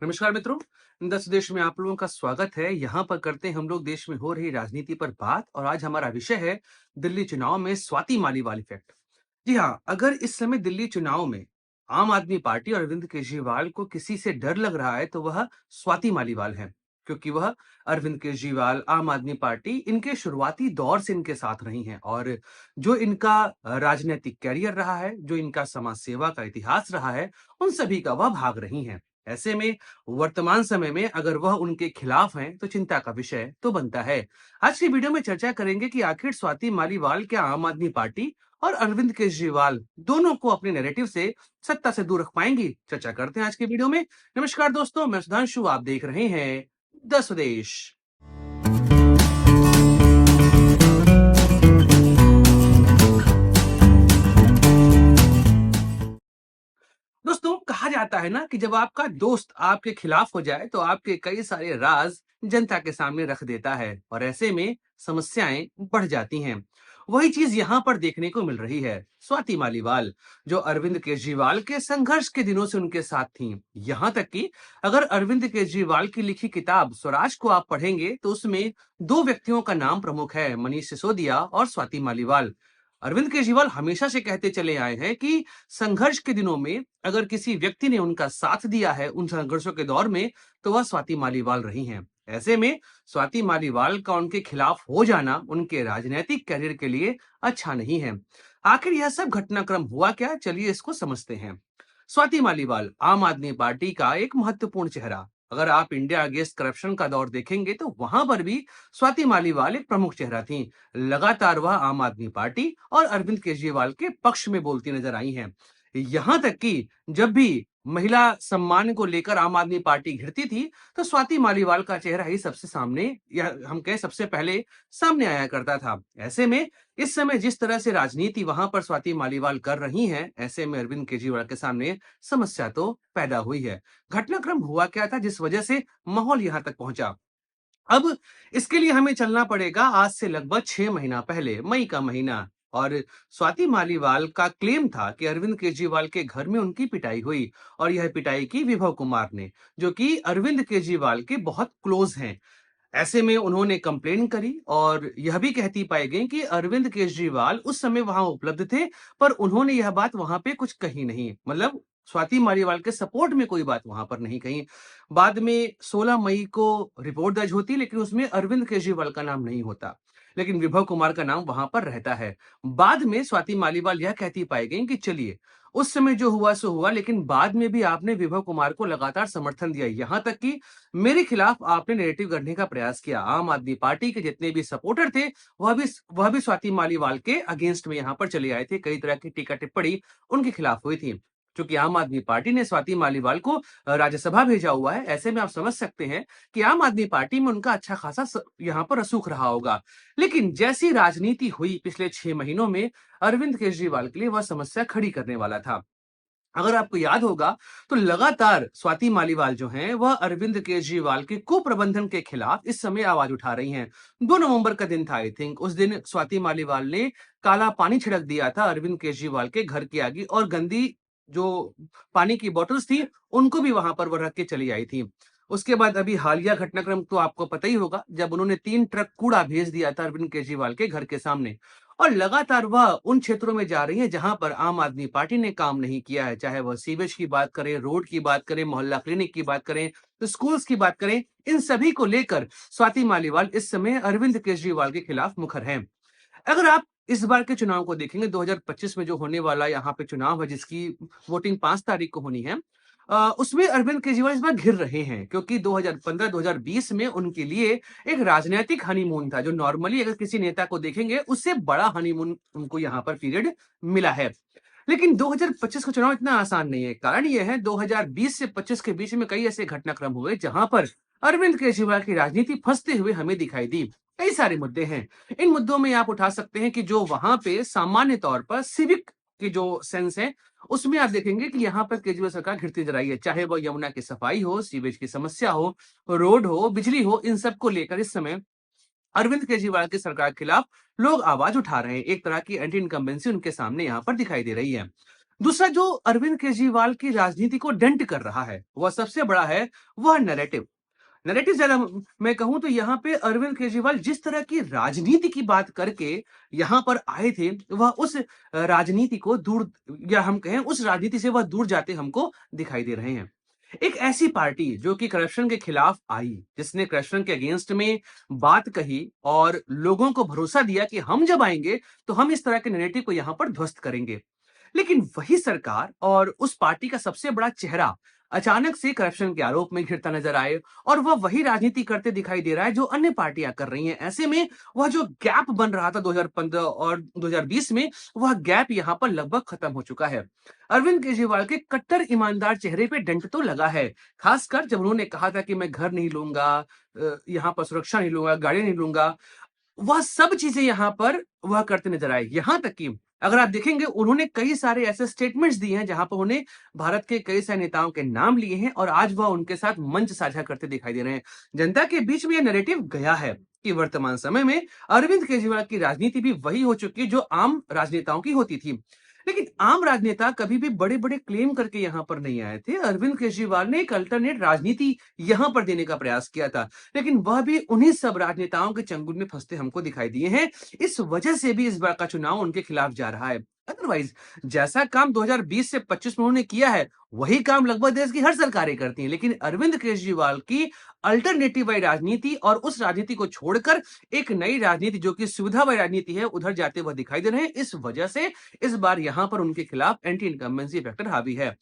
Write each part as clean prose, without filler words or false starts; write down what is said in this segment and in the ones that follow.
नमस्कार मित्रों। दस देश में आप लोगों का स्वागत है। यहाँ पर करते हैं हम लोग देश में हो रही राजनीति पर बात और आज हमारा विषय है दिल्ली चुनाव में स्वाति मालीवाल इफेक्ट। जी हाँ, अगर इस समय दिल्ली चुनाव में आम आदमी पार्टी और अरविंद केजरीवाल को किसी से डर लग रहा है तो वह स्वाति मालीवाल है, क्योंकि वह अरविंद केजरीवाल, आम आदमी पार्टी इनके शुरुआती दौर से इनके साथ रही हैं और जो इनका राजनीतिक कैरियर रहा है, जो इनका समाज सेवा का इतिहास रहा है, उन सभी का वह भाग रही हैं। ऐसे में वर्तमान समय में अगर वह उनके खिलाफ हैं तो चिंता का विषय तो बनता है। आज की वीडियो में चर्चा करेंगे कि आखिर स्वाति मालीवाल क्या आम आदमी पार्टी और अरविंद केजरीवाल दोनों को अपने नैरेटिव से सत्ता से दूर रख पाएंगी। चर्चा करते हैं आज की वीडियो में। नमस्कार दोस्तों, मैं सुधांशु, आप देख रहे हैं द स्वदेश। दोस्तों, कहा जाता है ना कि जब आपका दोस्त आपके खिलाफ हो जाए तो आपके कई सारे राज जनता के सामने रख देता है और ऐसे में समस्याएं बढ़ जाती हैं। वही चीज यहाँ पर देखने को मिल रही है। स्वाति मालीवाल जो अरविंद केजरीवाल के संघर्ष के दिनों से उनके साथ थीं, यहाँ तक कि अगर अरविंद केजरीवाल की लिखी किताब स्वराज को आप पढ़ेंगे तो उसमें दो व्यक्तियों का नाम प्रमुख है, मनीष सिसोदिया और स्वाति मालीवाल। अरविंद केजरीवाल हमेशा से कहते चले आए हैं कि संघर्ष के दिनों में अगर किसी व्यक्ति ने उनका साथ दिया है उन संघर्षों के दौर में, तो वह स्वाति मालीवाल रही हैं। ऐसे में स्वाति मालीवाल का उनके खिलाफ हो जाना उनके राजनीतिक कैरियर के लिए अच्छा नहीं है। आखिर यह सब घटनाक्रम हुआ क्या, चलिए इसको समझते हैं। स्वाति मालीवाल आम आदमी पार्टी का एक महत्वपूर्ण चेहरा। अगर आप इंडिया अगेंस्ट करप्शन का दौर देखेंगे तो वहां पर भी स्वाति मालीवाल एक प्रमुख चेहरा थी। लगातार वह आम आदमी पार्टी और अरविंद केजरीवाल के पक्ष में बोलती नजर आई हैं। यहाँ तक कि जब भी महिला सम्मान को लेकर आम आदमी पार्टी घिरती थी, तो स्वाति मालीवाल का चेहरा ही सबसे सामने, या हम कहें सबसे पहले सामने आया करता था। ऐसे में इस समय जिस तरह से राजनीति वहां पर स्वाति मालीवाल कर रही हैं, ऐसे में अरविंद केजरीवाल के सामने समस्या तो पैदा हुई है। घटनाक्रम हुआ क्या था जिस वजह से माहौल यहाँ तक पहुंचा? अब इसके लिए हमें चलना पड़ेगा आज से लगभग 6 महीना पहले, मई का महीना। और स्वाति मालीवाल का क्लेम था कि अरविंद केजरीवाल के घर में उनकी पिटाई हुई और यह पिटाई की विभव कुमार ने, जो कि अरविंद केजरीवाल के बहुत क्लोज हैं। ऐसे में उन्होंने कंप्लेन करी और यह भी कहती पाई गई कि अरविंद केजरीवाल उस समय वहां उपलब्ध थे, पर उन्होंने यह बात वहां पे कुछ कही नहीं। मतलब स्वाति मालीवाल के सपोर्ट में कोई बात वहां पर नहीं कही। बाद में 16 मई को रिपोर्ट दर्ज होती, लेकिन उसमें अरविंद केजरीवाल का नाम नहीं होता, लेकिन विभव कुमार का नाम वहां पर रहता है। बाद में स्वाति मालीवाल यह कहती पाई गई कि चलिए, उस समय जो हुआ सो हुआ, लेकिन बाद में भी आपने विभव कुमार को लगातार समर्थन दिया, यहाँ तक कि मेरे खिलाफ आपने नैरेटिव गढ़ने का प्रयास किया। आम आदमी पार्टी के जितने भी सपोर्टर थे, वह भी स्वाति मालीवाल के अगेंस्ट में यहाँ पर चले आए थे। कई तरह की टीका टिप्पणी उनके खिलाफ हुई थी। चूंकि आम आदमी पार्टी ने स्वाति मालीवाल को राज्यसभा भेजा हुआ है, ऐसे में आप समझ सकते हैं कि आम आदमी पार्टी में उनका अच्छा खासा यहाँ पर रसूख रहा होगा। लेकिन जैसी राजनीति हुई पिछले 6 महीनों में, अरविंद केजरीवाल के लिए वह समस्या खड़ी करने वाला था। अगर आपको याद होगा तो लगातार स्वाति मालीवाल जो हैं वह अरविंद केजरीवाल के कुप्रबंधन के खिलाफ इस समय आवाज उठा रही हैं। 2 नवंबर का दिन था, आई थिंक। उस दिन स्वाति मालीवाल ने काला पानी छिड़क दिया था अरविंद केजरीवाल के घर के आगे और गंदी जो पानी की बॉटल्स थी उनको भी वहां पर वो रख के चली आई थी। उसके बाद अभी हालिया घटनाक्रम तो आपको पता ही होगा, जब उन्होंने 3 ट्रक कूड़ा भेज दिया था अरविंद केजरीवाल के घर के सामने। और लगातार वह उन क्षेत्रों में जा रही है जहां पर आम आदमी पार्टी ने काम नहीं किया है, चाहे वह सीवेज की बात करें, रोड की बात करें, मोहल्ला क्लिनिक की बात करें, तो स्कूल्स की बात करें। इन सभी को लेकर स्वाति मालीवाल इस समय अरविंद केजरीवाल के खिलाफ मुखर हैं। अगर आप इस बार के चुनाव को देखेंगे, 2025 में जो होने वाला यहाँ पे चुनाव है, जिसकी वोटिंग 5 तारीख को होनी है, उसमें अरविंद केजरीवाल इस बार घिर रहे हैं, क्योंकि 2015-2020 में उनके लिए एक राजनीतिक हनीमून था, जो नॉर्मली अगर किसी नेता को देखेंगे उससे बड़ा हनीमून उनको यहाँ पर पीरियड मिला है। लेकिन 2025 का चुनाव इतना आसान नहीं है। कारण ये है, 2020 से 25 के बीच में कई ऐसे घटनाक्रम हुए जहां पर अरविंद केजरीवाल की राजनीति फंसते हुए हमें दिखाई दी। कई सारे मुद्दे हैं। इन मुद्दों में आप उठा सकते हैं कि जो वहां पे सामान्य तौर पर सिविक की जो सेंस है, उसमें आप देखेंगे कि यहाँ पर केजरीवाल सरकार घिरती नजर आई है। चाहे वो यमुना की सफाई हो, सीवेज की समस्या हो, रोड हो, बिजली हो, इन सब को लेकर इस समय अरविंद केजरीवाल की सरकार के खिलाफ लोग आवाज उठा रहे हैं। एक तरह की एंटी इनकम्बेंसी उनके सामने यहाँ पर दिखाई दे रही है। दूसरा जो अरविंद केजरीवाल की राजनीति को डेंट कर रहा है, वह सबसे बड़ा है, वह नैरेटिव। नैरेटिव ज़्यादा मैं कहूँ तो यहाँ पे अरविंद केजरीवाल जिस तरह की राजनीति की बात करके यहाँ पर आए थे, वह उस राजनीति को दूर, या हम कहें उस राजनीति से वह दूर जाते हमको दिखाई दे रहे हैं। एक ऐसी पार्टी जो कि करप्शन के खिलाफ आई, जिसने करप्शन के अगेंस्ट में बात कही और लोगों को भरोसा दिया कि हम जब आएँगे, तो हम इस तरह के नैरेटिव को यहाँ पर ध्वस्त करेंगे। लेकिन वही सरकार और उस पार्टी का सबसे बड़ा चेहरा अचानक से करप्शन के आरोप में घिरता नजर आए, और वह वही राजनीति करते दिखाई दे रहा है जो अन्य पार्टियां कर रही हैं। ऐसे में वह जो गैप बन रहा था 2015 और 2020 में, वह गैप यहां पर लगभग खत्म हो चुका है। अरविंद केजरीवाल के कट्टर ईमानदार चेहरे पे डेंट तो लगा है, खासकर जब उन्होंने कहा था कि मैं घर नहीं लूंगा, यहाँ पर सुरक्षा नहीं लूंगा, गाड़ी नहीं लूंगा। वह सब चीज़ें यहाँ पर वह करते नज़र आए। यहाँ तक कि अगर आप देखेंगे, उन्होंने कई सारे ऐसे स्टेटमेंट्स दिए हैं जहाँ पर उन्हें भारत के कई सारे नेताओं के नाम लिए हैं और आज वह उनके साथ मंच साझा करते दिखाई दे रहे हैं। जनता के बीच में यह नैरेटिव गया है कि वर्तमान समय में अरविंद केजरीवाल की राजनीति भी वही हो चुकी है जो आम राजनेताओं की होती थी। लेकिन आम राजनेता कभी भी बड़े-बड़े क्लेम करके यहाँ पर नहीं आए थे। अरविंद केजरीवाल ने एक अल्टरनेट राजनीति यहाँ पर देने का प्रयास किया था। लेकिन वह भी उन्हीं सब राजनेताओं के चंगुल में फंसते हमको दिखाई दिए हैं। इस वजह से भी इस बार का चुनाव उनके खिलाफ जा रहा है। अदरवाइज़ जैसा काम 2020 से 25 में उन्होंने किया है, वही काम लगभग देश की हर सरकारें करती हैं। लेकिन अरविंद केजरीवाल की अल्टरनेटिव वाली राजनीति और उस राजनीति को छोड़कर एक नई राजनीति जो कि सुविधा वाली राजनीति है, उधर जाते हुए दिखाई दे रहे हैं। इस वजह से इस बार यहाँ पर उनके खिलाफ एंटी इनकम्बेंसी फैक्टर हावी है।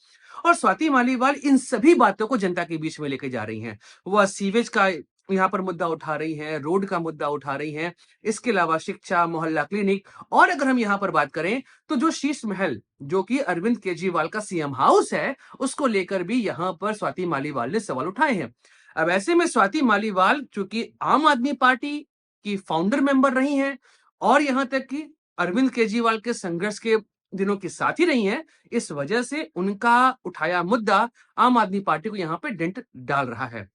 और स्वाति मालीवाल इन सभी बातों को जनता के बीच में लेके जा रही हैं। वह सीवेज का यहाँ पर मुद्दा उठा रही हैं, रोड का मुद्दा उठा रही हैं, इसके अलावा शिक्षा, मोहल्ला क्लिनिक, और अगर हम यहाँ पर बात करें, तो जो शीश महल, जो कि अरविंद केजरीवाल का सीएम हाउस है, उसको लेकर भी यहाँ पर स्वाति मालीवाल ने सवाल उठाए हैं। अब ऐसे में स्वाति मालीवाल चूँकि आम आदमी पार्टी की फाउंडर मेंबर रही हैं और यहाँ तक कि अरविंद केजरीवाल के संघर्ष के दिनों की साथी रही हैं, इस वजह से उनका उठाया मुद्दा आम आदमी पार्टी को यहाँ पे डेंट डाल रहा है।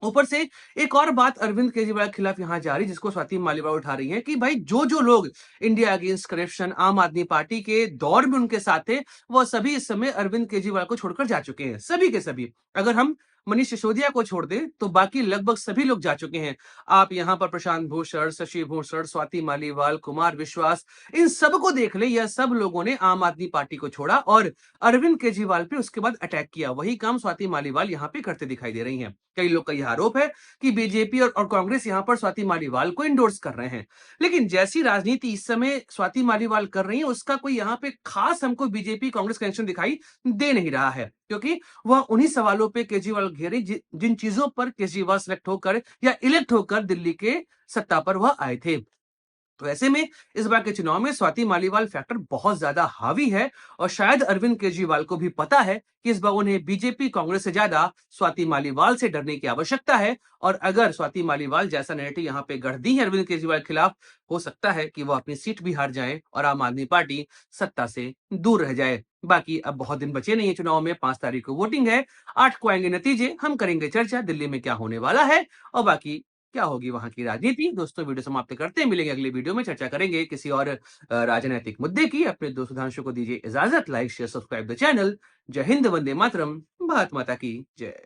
ऊपर से एक और बात अरविंद केजरीवाल के खिलाफ यहाँ जा रही, जिसको स्वाति मालीवाल उठा रही है कि भाई जो लोग इंडिया अगेंस्ट करप्शन आम आदमी पार्टी के दौर में उनके साथ थे, वह सभी इस समय अरविंद केजरीवाल को छोड़कर जा चुके हैं, सभी के सभी। अगर हम मनीष सिसोदिया को छोड़ दें तो बाकी लगभग सभी लोग जा चुके हैं। आप यहाँ पर प्रशांत भूषण, शशि भूषण, स्वाति मालीवाल, कुमार विश्वास, इन सबको देख ले, यह सब लोगों ने आम आदमी पार्टी को छोड़ा और अरविंद केजरीवाल पे उसके बाद अटैक किया। वही काम स्वाति मालीवाल यहाँ पे करते दिखाई दे रही हैं। कई लोग का यह आरोप है कि बीजेपी और कांग्रेस यहाँ पर स्वाति मालीवाल को इंडोर्स कर रहे हैं। लेकिन जैसी राजनीति इस समय स्वाति मालीवाल कर रही है, उसका कोई यहाँ पे खास हमको बीजेपी कांग्रेस कनेक्शन दिखाई दे नहीं रहा है, क्योंकि वह उन्हीं सवालों पे केजरीवाल घेरे जिन चीजों पर केजरीवाल सिलेक्ट होकर या इलेक्ट होकर दिल्ली के सत्ता पर वह आए थे। तो ऐसे में इस बार के चुनाव में स्वाति मालीवाल फैक्टर बहुत ज्यादा हावी है और शायद अरविंद केजरीवाल को भी पता है कि इस बार उन्हें बीजेपी कांग्रेस से ज्यादा स्वाति मालीवाल से डरने की आवश्यकता है। और अगर स्वाति मालीवाल जैसा नैरेटिव यहाँ पे गढ़ दी है अरविंद केजरीवाल के खिलाफ, हो सकता है कि वो अपनी सीट भी हार जाए और आम आदमी पार्टी सत्ता से दूर रह जाए। बाकी अब बहुत दिन बचे नहीं है चुनाव में, 5 तारीख को वोटिंग है, 8 को आएंगे नतीजे, हम करेंगे चर्चा दिल्ली में क्या होने वाला है और बाकी क्या होगी वहाँ की राजनीति। दोस्तों वीडियो समाप्त करते हैं, मिलेंगे अगले वीडियो में, चर्चा करेंगे किसी और राजनैतिक मुद्दे की। अपने दोस्त सुधांशु को दीजिए इजाजत, like share subscribe the channel. जय हिंद, वंदे मातरम, भारत माता की जय।